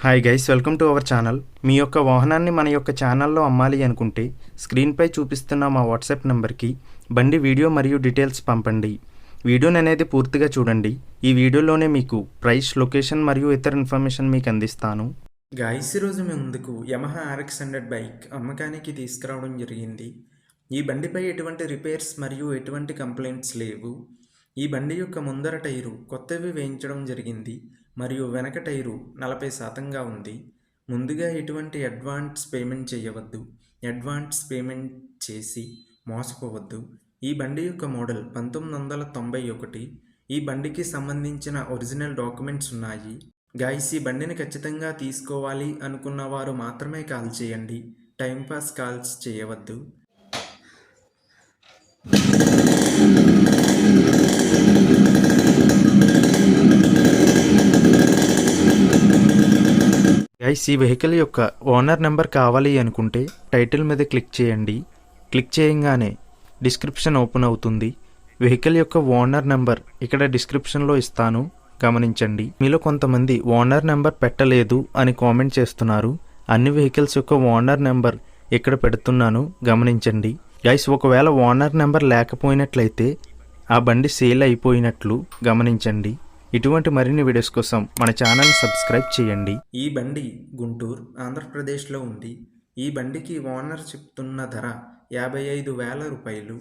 Hi guys, welcome to our channel. మీ యొక్క వాహనాన్ని మన యొక్క ఛానల్లో అమ్మాలి అనుకుంటే స్క్రీన్పై చూపిస్తున్న మా వాట్సాప్ నెంబర్కి బండి వీడియో మరియు డీటెయిల్స్ పంపండి. వీడియోని అనేది పూర్తిగా చూడండి. ఈ వీడియోలోనే మీకు ప్రైస్, లొకేషన్ మరియు ఇతర ఇన్ఫర్మేషన్ మీకు అందిస్తాను. గైస్, ఈరోజు మీ ముందుకు యమహా RX100 బైక్ అమ్మకానికి తీసుకురావడం జరిగింది. ఈ బండిపై ఎటువంటి రిపేర్స్ మరియు ఎటువంటి కంప్లైంట్స్ లేవు. ఈ బండి యొక్క ముందర టైరు కొత్తవి వేయించడం జరిగింది మరియు వెనక టైరు 40%గా ఉంది. ముందుగా ఎటువంటి అడ్వాన్స్ పేమెంట్ చేయవద్దు. అడ్వాన్స్ పేమెంట్ చేసి మోసపోవద్దు. ఈ బండి యొక్క మోడల్ 1991. ఈ బండికి సంబంధించిన ఒరిజినల్ డాక్యుమెంట్స్ ఉన్నాయి. గైస్, ఈ బండిని ఖచ్చితంగా తీసుకోవాలి అనుకున్న వారు మాత్రమే కాల్ చేయండి. టైంపాస్ కాల్స్ చేయవద్దు. గైస్, ఈ వెహికల్ యొక్క ఓనర్ నెంబర్ కావాలి అనుకుంటే టైటిల్ మీద క్లిక్ చేయండి. క్లిక్ చేయగానే డిస్క్రిప్షన్ ఓపెన్ అవుతుంది. వెహికల్ యొక్క ఓనర్ నెంబర్ ఇక్కడ డిస్క్రిప్షన్లో ఇస్తాను, గమనించండి. మీలో కొంతమంది ఓనర్ నెంబర్ పెట్టలేదు అని కామెంట్ చేస్తున్నారు. అన్ని వెహికల్స్ యొక్క ఓనర్ నెంబర్ ఇక్కడ పెడుతున్నాను, గమనించండి. గైస్, ఒకవేళ ఓనర్ నెంబర్ లేకపోయినట్లయితే ఆ బండి సేల్ అయిపోయినట్లు గమనించండి. ఇటువంటి మరిన్ని వీడియోస్ కోసం మన ఛానల్ సబ్స్క్రైబ్ చేయండి. ఈ బండి గుంటూరు, ఆంధ్రప్రదేశ్లో ఉంది. ఈ బండికి ఓనర్ చెప్తున్న ధర 55,000 రూపాయలు.